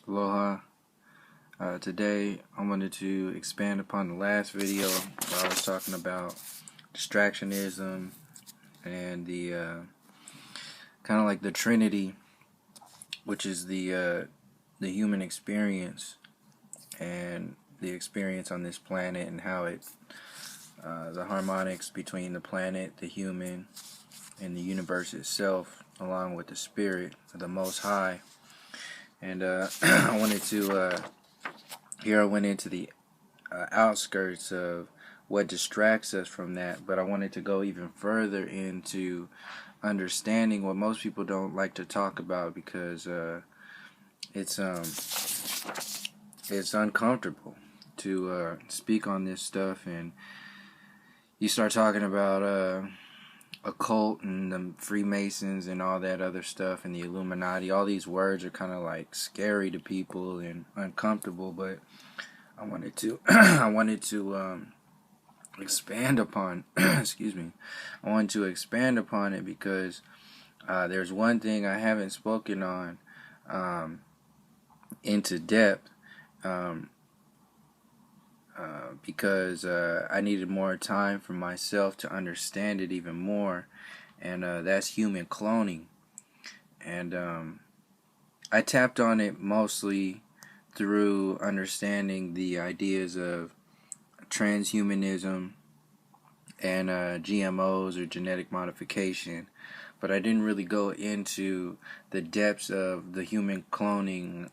Aloha. Today I wanted to expand upon the last video where I was talking about distractionism and the kind of like the Trinity, which is the human experience and the experience on this planet, and how it the harmonics between the planet, the human, and the universe itself, along with the spirit of the Most High. And I wanted to here I went into the outskirts of what distracts us from that, but I wanted to go even further into understanding what most people don't like to talk about, because it's uncomfortable to speak on this stuff, and you start talking about occult and the Freemasons and all that other stuff and the Illuminati. All these words are kind of like scary to people and uncomfortable, but I wanted to expand upon excuse me, I wanted to expand upon it because there's one thing I haven't spoken on into depth, because I needed more time for myself to understand it even more, and that's human cloning. And I tapped on it mostly through understanding the ideas of transhumanism and GMOs, or genetic modification, but I didn't really go into the depths of the human cloning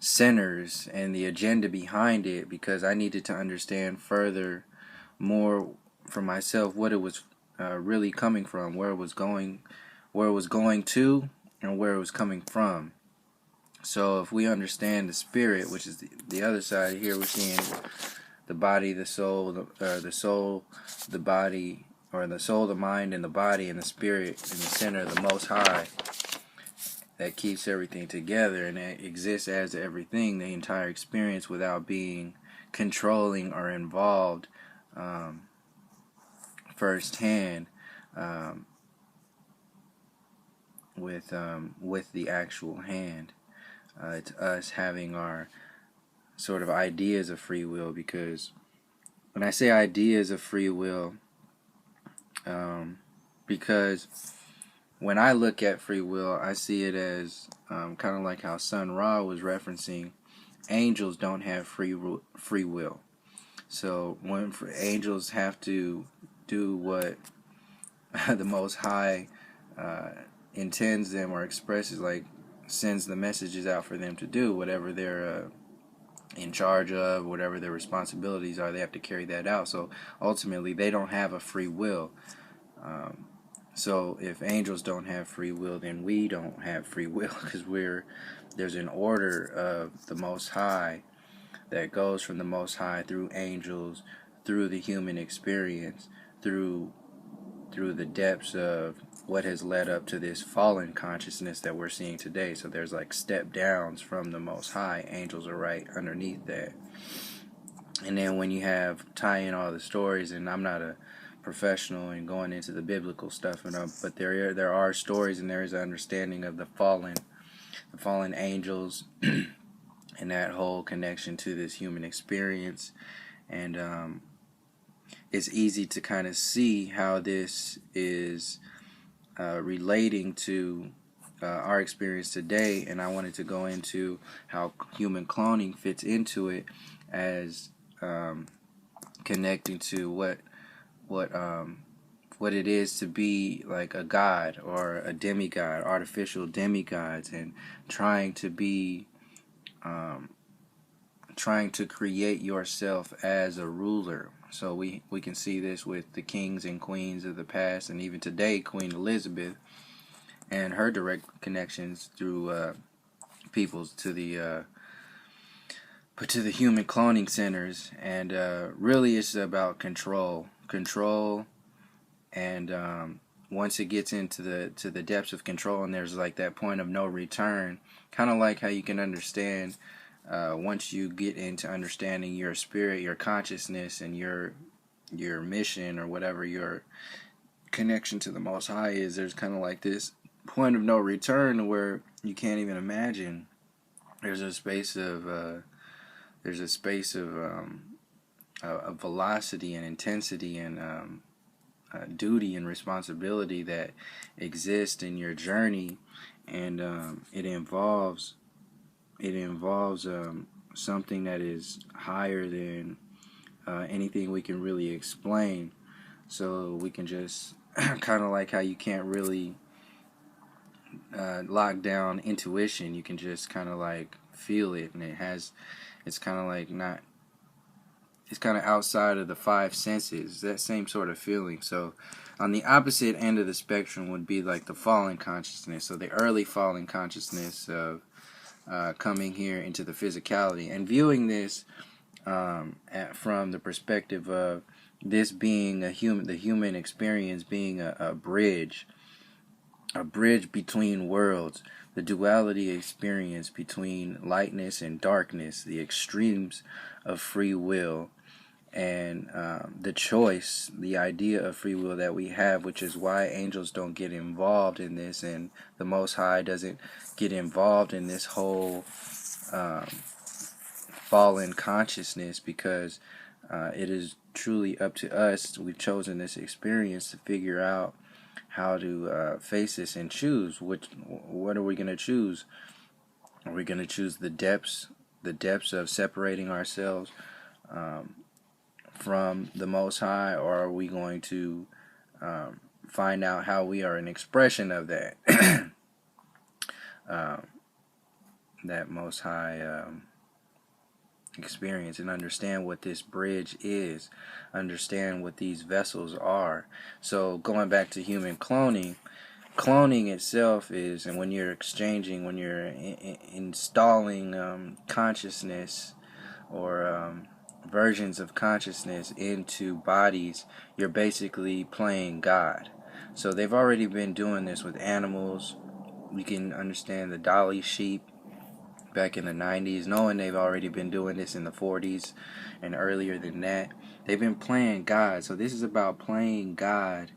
centers and the agenda behind it, because I needed to understand further more for myself what it was really coming from, where it was going to, and where it was coming from. So if we understand the spirit, which is the other side here, we're seeing the body, the soul, the body, or the soul, the mind, and the body, and the spirit in the center of the Most High, that keeps everything together, and it exists as everything, the entire experience, without being controlling or involved firsthand with the actual hand. It's us having our sort of ideas of free will, because when I say ideas of free will, because when I look at free will, I see it as kind of like how Sun Ra was referencing. Angels don't have free will. So when angels have to do what the Most High intends them, or expresses, like sends the messages out for them to do, whatever they're in charge of, whatever their responsibilities are, they have to carry that out. So ultimately, they don't have a free will. So if angels don't have free will, then we don't have free will, because there's an order of the Most High that goes from the Most High through angels, through the human experience, through the depths of what has led up to this fallen consciousness that we're seeing today. So there's like step downs from the Most High. Angels are right underneath that. And then when you have tie in all the stories, and I'm not a professional in going into the biblical stuff, but there are stories, and there is an understanding of the fallen angels and that whole connection to this human experience. And it's easy to kind of see how this is relating to our experience today, and I wanted to go into how human cloning fits into it, as connecting to what it is to be like a god or a demigod, artificial demigods, and trying to create yourself as a ruler. So we can see this with the kings and queens of the past, and even today, Queen Elizabeth and her direct connections through peoples to the human cloning centers. And really, it's about control, and once it gets into the depths of control, and there's like that point of no return, kind of like how you can understand. Once you get into understanding your spirit, your consciousness, and your mission, or whatever your connection to the Most High is, there's kind of like this point of no return where you can't even imagine. There's a space of a velocity and intensity and duty and responsibility that exists in your journey, and it involves something that is higher than anything we can really explain. So we can just kind of like how you can't really lock down intuition. You can just kind of like feel it, and it's kind of like not. It's kind of outside of the five senses. That same sort of feeling. So, on the opposite end of the spectrum would be like the fallen consciousness. So the early fallen consciousness of coming here into the physicality and viewing this from the perspective of this being the human experience being a bridge between worlds, the duality experience between lightness and darkness, the extremes of free will, and the choice, the idea of free will that we have, which is why angels don't get involved in this, and the Most High doesn't get involved in this whole fallen consciousness, because it is truly up to us. We've chosen this experience to figure out how to face this and choose what are we going to choose. Are we going to choose the depths of separating ourselves from the Most High, or are we going to find out how we are an expression of that that Most High experience, and understand what this bridge is, understand what these vessels are. So going back to human cloning itself is, and when you're exchanging, when you're installing consciousness or versions of consciousness into bodies, you're basically playing God. So they've already been doing this with animals. We can understand the Dolly sheep back in the 90s, knowing they've already been doing this in the 40s and earlier than that. They've been playing God. So this is about playing God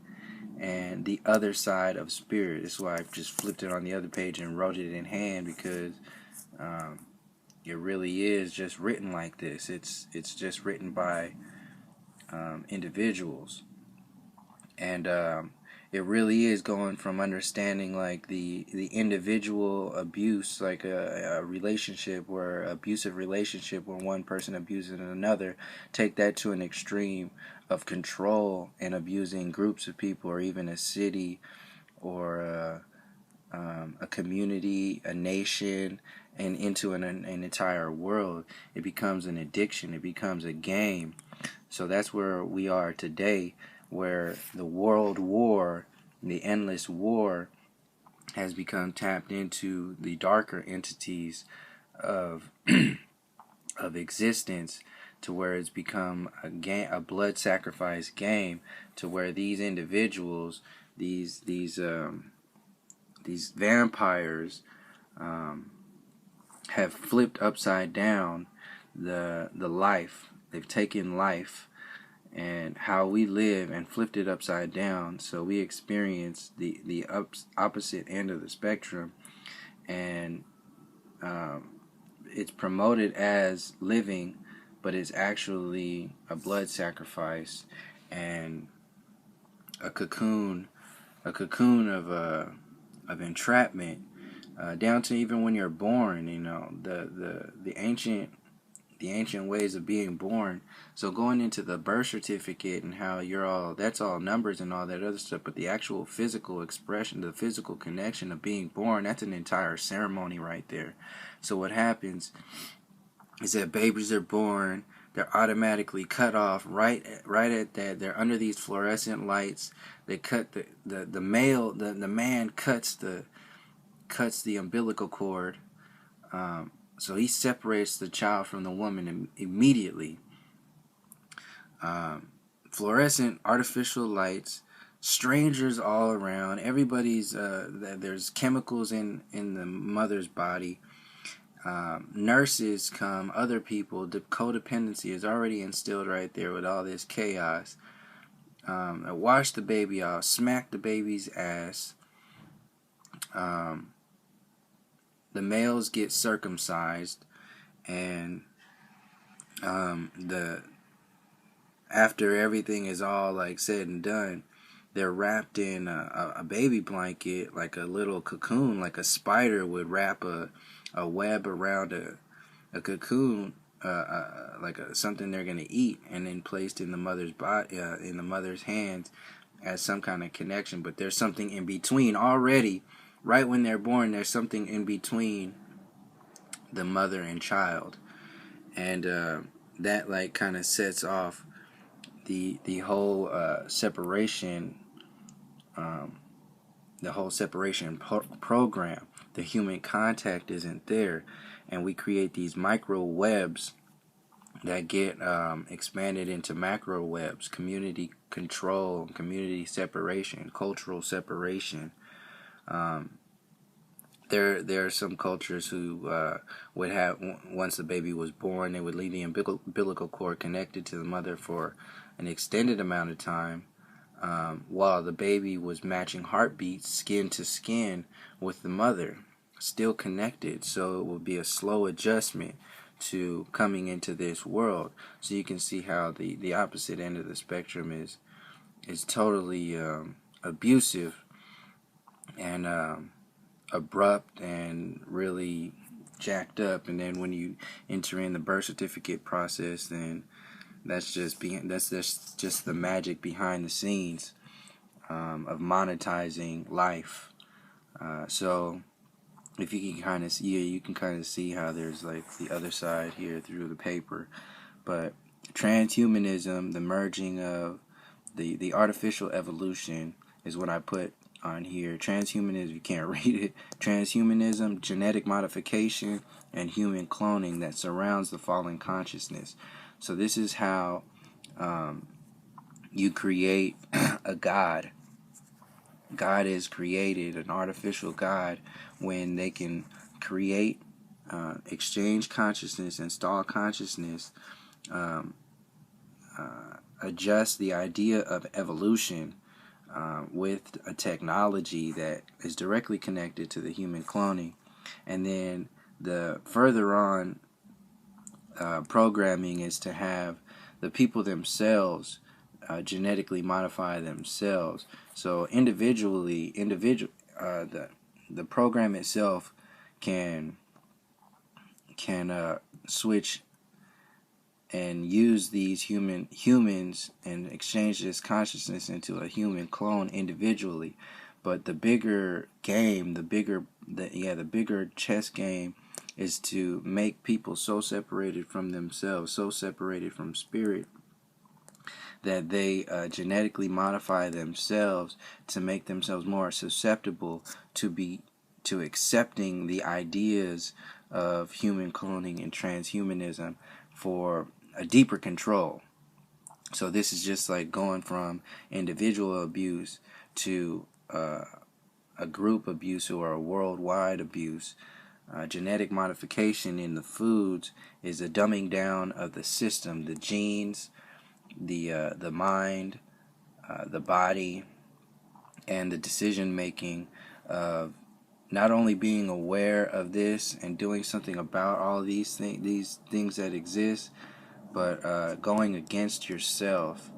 and the other side of spirit. That's why I just flipped it on the other page and wrote it in hand, because it really is just written like this. It's just written by individuals, and it really is going from understanding like the individual abuse, like a relationship where abusive relationship where one person abuses another, take that to an extreme of control and abusing groups of people, or even a city, or a community, a nation, and into an entire world. It becomes an addiction. It becomes a game. So that's where we are today, where the world war, the endless war, has become tapped into the darker entities of of existence, to where it's become a game, a blood sacrifice game, to where these individuals, these vampires, have flipped upside down the life. They've taken life and how we live and flipped it upside down, so we experience the opposite end of the spectrum, and it's promoted as living, but it's actually a blood sacrifice and a cocoon of entrapment, down to even when you're born. You know, the ancient ways of being born. So going into the birth certificate and how that's all numbers and all that other stuff, but the actual physical expression, the physical connection of being born, that's an entire ceremony right there. So what happens is that babies are born, they're automatically cut off right at that. They're under these fluorescent lights. They cut the man cuts the umbilical cord. So he separates the child from the woman immediately. Fluorescent artificial lights, strangers all around. Everybody's there's chemicals in the mother's body. Nurses come, other people. The codependency is already instilled right there with all this chaos. Wash the baby off, smack the baby's ass. the males get circumcised, and the after everything is all like said and done, they're wrapped in a baby blanket, like a little cocoon, like a spider would wrap a web around a cocoon, like something they're gonna eat, and then placed in the mother's body, in the mother's hands, as some kind of connection. But there's something in between already, right when they're born. There's something in between the mother and child, and that like kind of sets off the whole separation, um, the whole separation program. The human contact isn't there, and we create these micro webs that get expanded into macro webs: community control, community separation, cultural separation. Um, there are some cultures who would have, once the baby was born, they would leave the umbilical cord connected to the mother for an extended amount of time, while the baby was matching heartbeats skin to skin with the mother, still connected. So it would be a slow adjustment to coming into this world. So you can see how the opposite end of the spectrum is totally abusive and abrupt and really jacked up. And then when you enter in the birth certificate process, then that's just the magic behind the scenes of monetizing life. So if you can kind of see, you can kind of see how there's like the other side here through the paper. But transhumanism, the merging of the artificial evolution, is what I put on here. Transhumanism, you can't read it. Transhumanism, genetic modification, and human cloning that surrounds the fallen consciousness. So this is how you create a god. God is created, an artificial God, when they can create, exchange consciousness, install consciousness, adjust the idea of evolution with a technology that is directly connected to the human cloning. And then the further on programming is to have the people themselves genetically modify themselves. So the program itself can switch and use these humans and exchange this consciousness into a human clone individually. But the bigger game, the bigger chess game, is to make people so separated from themselves, so separated from spirit, that they genetically modify themselves to make themselves more susceptible to accepting the ideas of human cloning and transhumanism for a deeper control. So this is just like going from individual abuse to a group abuse or a worldwide abuse. Genetic modification in the foods is a dumbing down of the system, the genes, the mind, the body, and the decision making of not only being aware of this and doing something about all these things that exist, but going against yourself,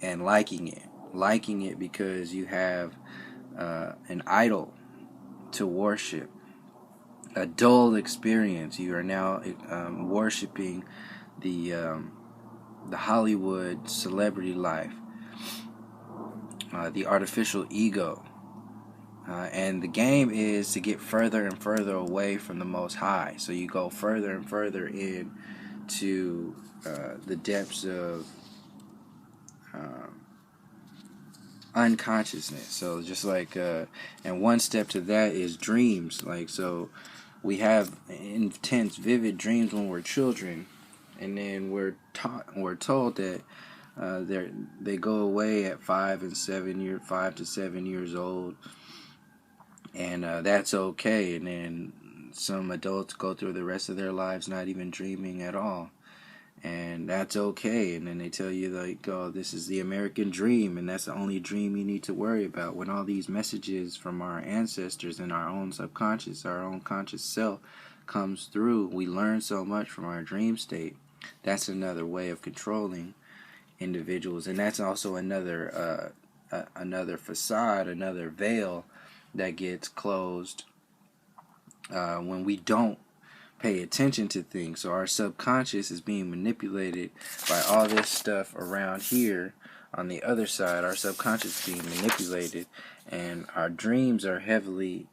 and liking it because you have an idol to worship, a dull experience. You are now worshiping the Hollywood celebrity life, the artificial ego. And the game is to get further and further away from the Most High. So you go further and further in to the depths of unconsciousness. So just like, and one step to that is dreams. Like, so we have intense, vivid dreams when we're children, and then we're told that they go away at 5 to 7 years old, and that's okay. And then some adults go through the rest of their lives not even dreaming at all. and that's okay. And then they tell you, like, oh, this is the American dream, and that's the only dream you need to worry about. When all these messages from our ancestors and our own subconscious, our own conscious self comes through, we learn so much from our dream state. That's another way of controlling individuals, and that's also another facade, another veil that gets closed when we don't pay attention to things. So our subconscious is being manipulated by all this stuff around here. On the other side, our subconscious is being manipulated, and our dreams are heavily,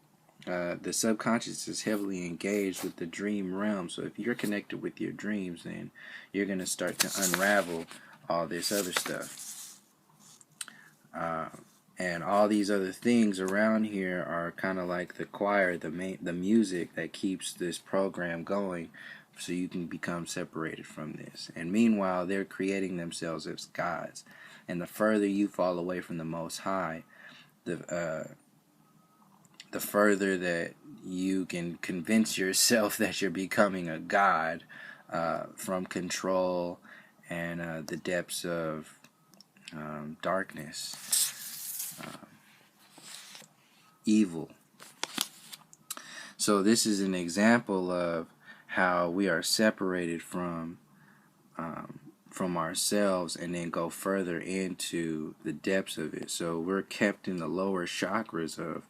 the subconscious is heavily engaged with the dream realm. So if you're connected with your dreams, then you're going to start to unravel all this other stuff. And all these other things around here are kind of like the choir, the music that keeps this program going, so you can become separated from this. And meanwhile, they're creating themselves as gods. And the further you fall away from the Most High, the further that you can convince yourself that you're becoming a god, from control and the depths of darkness. Evil. So this is an example of how we are separated from ourselves and then go further into the depths of it. So we're kept in the lower chakras of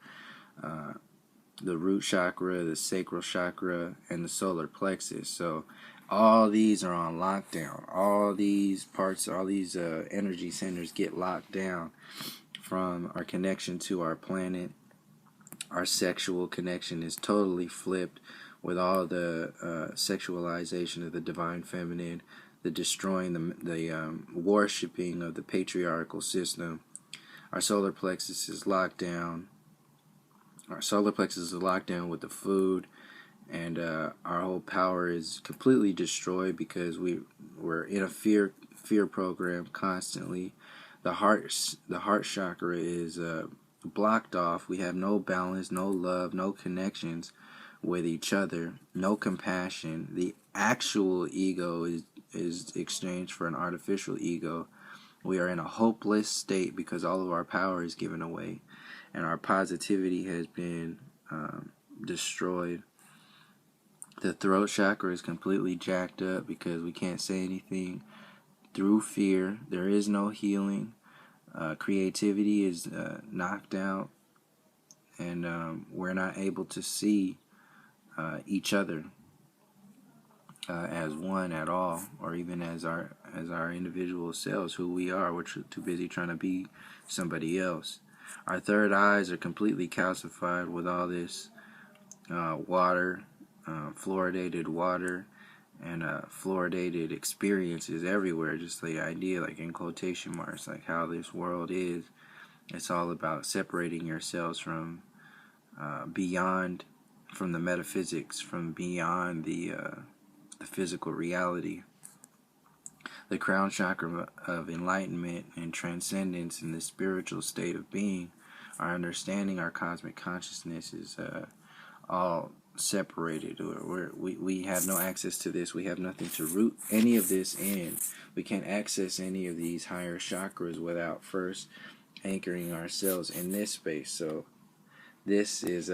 the root chakra, the sacral chakra, and the solar plexus. So all these are on lockdown. All these parts, all these energy centers get locked down from our connection to our planet. Our sexual connection is totally flipped with all the sexualization of the divine feminine, the destroying, the worshipping of the patriarchal system. Our solar plexus is locked down. Our solar plexus is locked down with the food, and our whole power is completely destroyed because we're in a fear program constantly. The heart chakra is blocked off. We have no balance, no love, no connections with each other, no compassion. The actual ego is exchanged for an artificial ego. We are in a hopeless state because all of our power is given away, and our positivity has been destroyed. The throat chakra is completely jacked up because we can't say anything through fear. There is no healing. Creativity is knocked out, and we're not able to see each other as one at all, or even as our individual selves, who we are. We're too busy trying to be somebody else. Our third eyes are completely calcified with all this water, fluoridated water, and fluoridated experiences everywhere. Just the idea, like in quotation marks, like how this world is. It's all about separating yourselves from beyond, from the metaphysics, from beyond the physical reality. The crown chakra of enlightenment and transcendence in the spiritual state of being, our understanding, our cosmic consciousness is all separated. We have no access to this. We have nothing to root any of this in. We can't access any of these higher chakras without first anchoring ourselves in this space. So this is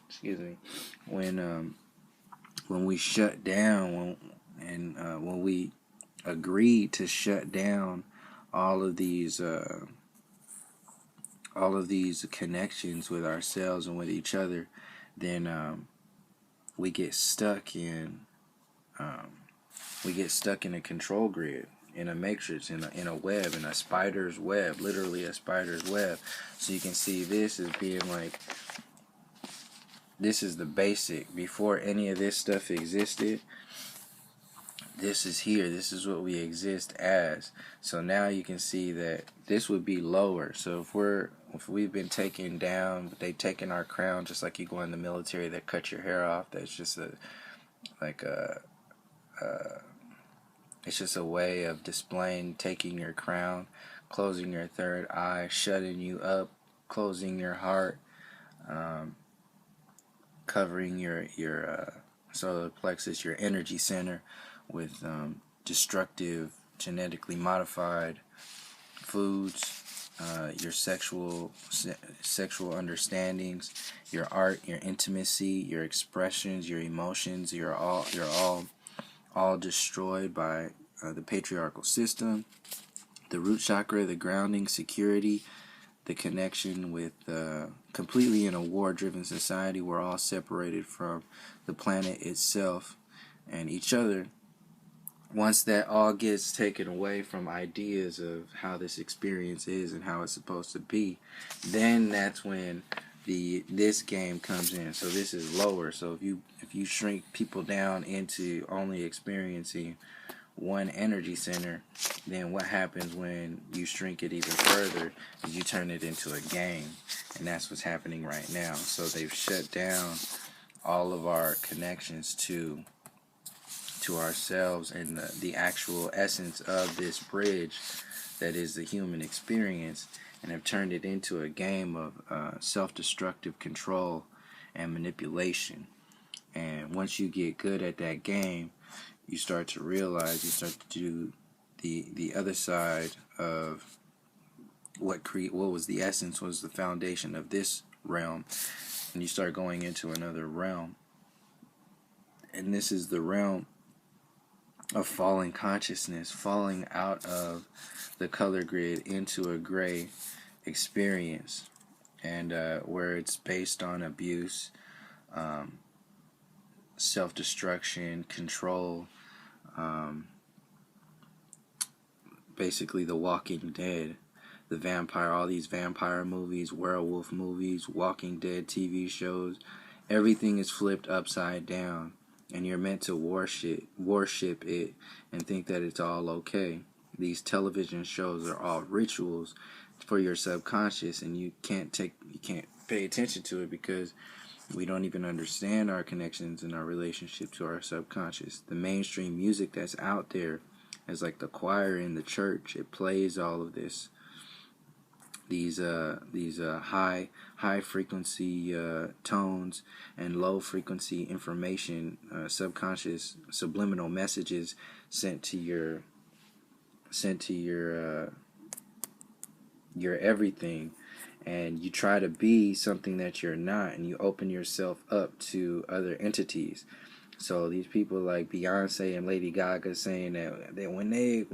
excuse me, when we shut down, when we agreed to shut down all of these connections with ourselves and with each other, then we get stuck in a control grid, in a matrix, in a web, in a spider's web, literally a spider's web. So you can see this as being like, this is the basic. Before any of this stuff existed, this is here. This is what we exist as. So now you can see that this would be lower. So if we've been taken down, they've taken our crown, just like you go in the military, they cut your hair off. That's just it's just a way of displaying, taking your crown, closing your third eye, shutting you up, closing your heart, covering your solar plexus, your energy center, with destructive, genetically modified foods, your sexual understandings, your art, your intimacy, your expressions, your emotions. You're all destroyed by the patriarchal system. The root chakra, the grounding, security, the connection with completely in a war-driven society. We're all separated from the planet itself and each other. Once that all gets taken away from ideas of how this experience is and how it's supposed to be, then that's when this game comes in. So this is lower. So if you shrink people down into only experiencing one energy center, then what happens when you shrink it even further is you turn it into a game. And that's what's happening right now. So they've shut down all of our connections to ourselves and the actual essence of this bridge that is the human experience, and have turned it into a game of self-destructive control and manipulation. And once you get good at that game, you start to realize, you start to do the other side of what was the essence, was the foundation of this realm, and you start going into another realm. And this is the realm of falling consciousness, falling out of the color grid into a gray experience, and where it's based on abuse, self-destruction, control, basically the Walking Dead, the vampire, all these vampire movies, werewolf movies, Walking Dead TV shows, everything is flipped upside down. And you're meant to worship it and think that it's all okay. These television shows are all rituals for your subconscious, and you can't pay attention to it because we don't even understand our connections and our relationship to our subconscious. The mainstream music that's out there is like the choir in the church. It plays all of this. These high frequency tones and low frequency information, subconscious subliminal messages sent to your everything, and you try to be something that you're not, and you open yourself up to other entities. So these people like Beyonce and Lady Gaga saying that when they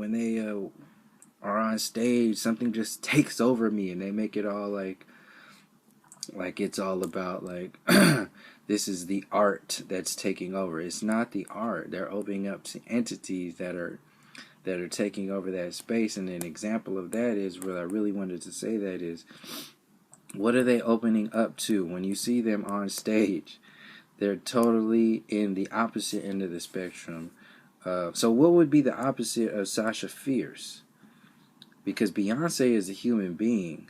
are on stage, something just takes over me, and they make it all like it's all about like this is the art that's taking over. It's not the art. They're opening up to entities that are taking over that space. And an example of that is, what I really wanted to say, that is, what are they opening up to? When you see them on stage, they're totally in the opposite end of the spectrum. So what would be the opposite of Sasha Fierce? Because Beyonce is a human being,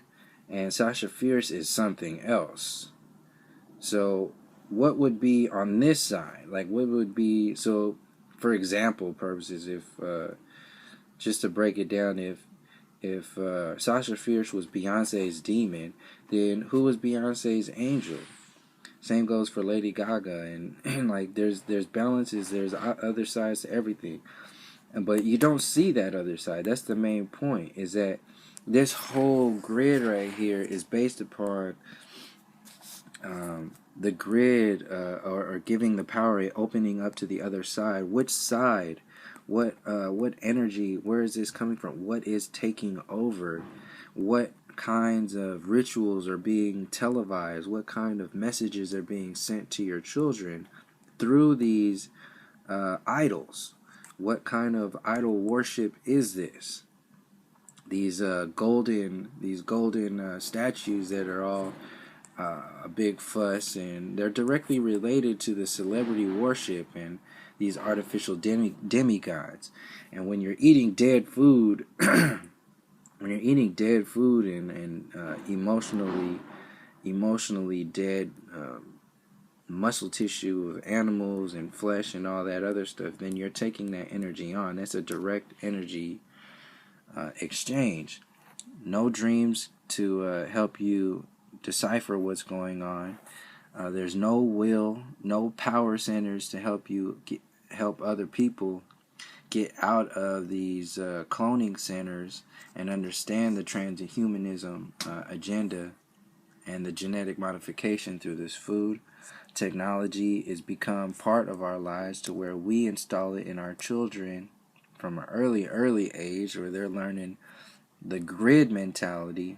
and Sasha Fierce is something else. So what would be on this side? Like, what would be, so for example purposes, if just to break it down, if Sasha Fierce was Beyonce's demon, then who was Beyonce's angel? Same goes for Lady Gaga, and like there's balances, there's other sides to everything. But you don't see that other side. That's the main point, is that this whole grid right here is based upon the grid, or giving the power, opening up to the other side. Which side? What energy? Where is this coming from? What is taking over? What kinds of rituals are being televised? What kind of messages are being sent to your children through these idols? What kind of idol worship is this? These golden statues that are all a big fuss, and they're directly related to the celebrity worship and these artificial demigods. And when you're eating dead food, and emotionally dead muscle tissue of animals and flesh and all that other stuff, then you're taking that energy on. That's a direct energy exchange. No dreams to help you decipher what's going on. There's no will, no power centers to help you help other people get out of these cloning centers and understand the transhumanism agenda and the genetic modification through this food, technology is become part of our lives to where we install it in our children from an early age, where they're learning the grid mentality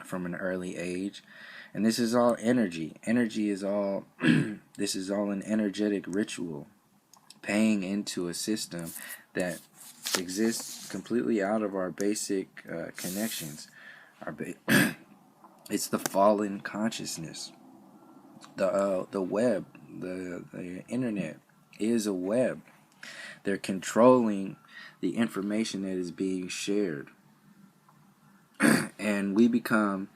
from an early age. And this is all energy. Energy is all, this is all an energetic ritual, paying into a system that exists completely out of our basic connections. It's the fallen consciousness. The web, the internet is a web. They're controlling the information that is being shared. And we become,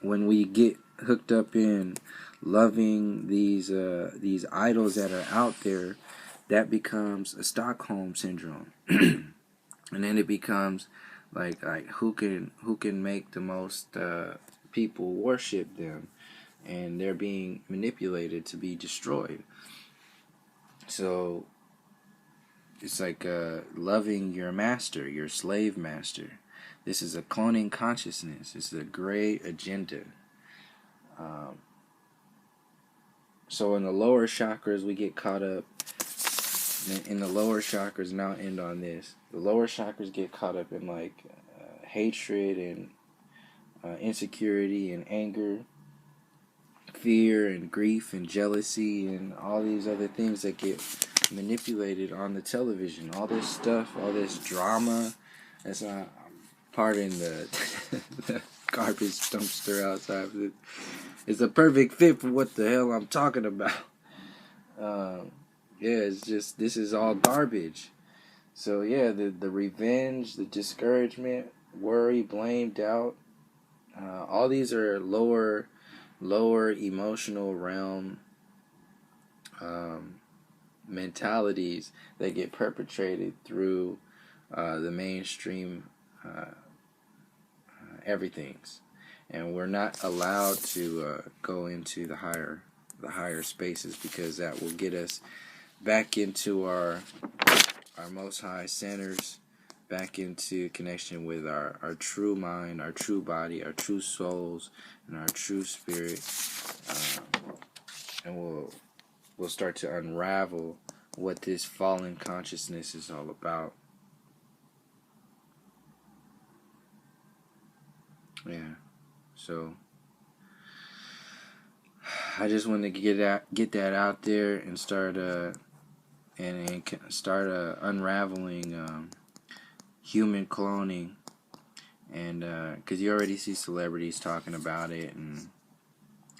when we get hooked up in loving these idols that are out there, that becomes a Stockholm syndrome. And then it becomes like who can make the most people worship them, and they're being manipulated to be destroyed. So it's like loving your master, your slave master. This is a cloning consciousness. It's a great agenda. So in the lower chakras, we get caught up in the lower chakras, and I'll end on this. The lower chakras get caught up in like hatred and insecurity and anger, fear and grief and jealousy and all these other things that get manipulated on the television. All this stuff, all this drama. That's not, pardon the, the garbage dumpster outside. It's a perfect fit for what the hell I'm talking about. Yeah, it's just, this is all garbage. So yeah, the revenge, the discouragement, worry, blame, doubt, all these are lower emotional realm mentalities that get perpetrated through the mainstream everything's, and we're not allowed to go into the higher spaces, because that will get us back into our most high centers, back into connection with our true mind, our true body, our true souls, and our true spirit, and we'll start to unravel what this fallen consciousness is all about. Yeah, so I just wanted to get that out there and start unraveling human cloning, and because you already see celebrities talking about it, and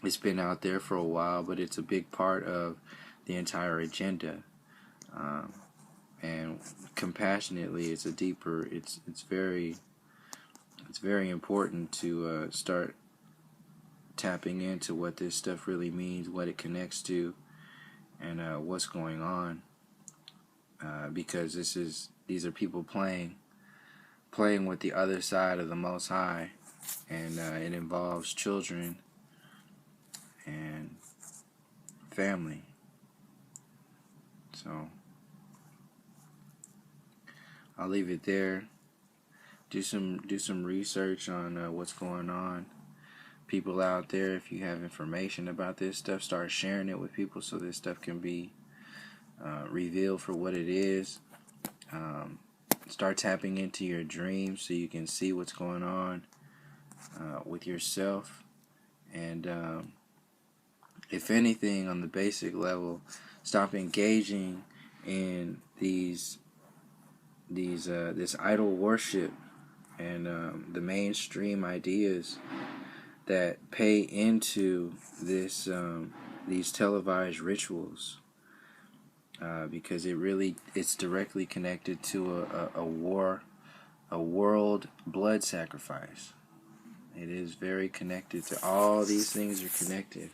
it's been out there for a while, but it's a big part of the entire agenda. And compassionately, it's very important to start tapping into what this stuff really means, what it connects to, and what's going on. Because these are people playing with the other side of the Most High, and it involves children and family. So I'll leave it there. Do some research on what's going on. People out there, if you have information about this stuff, start sharing it with people so this stuff can be revealed for what it is. Start tapping into your dreams so you can see what's going on with yourself. And if anything, on the basic level, stop engaging in this idol worship and the mainstream ideas that pay into these televised rituals, because it's directly connected to a world blood sacrifice. It is very connected to, all these things are connected,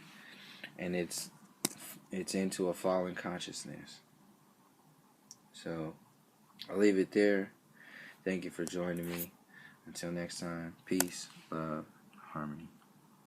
and it's into a fallen consciousness. So I'll leave it there. Thank you for joining me. Until next time, peace, love, harmony.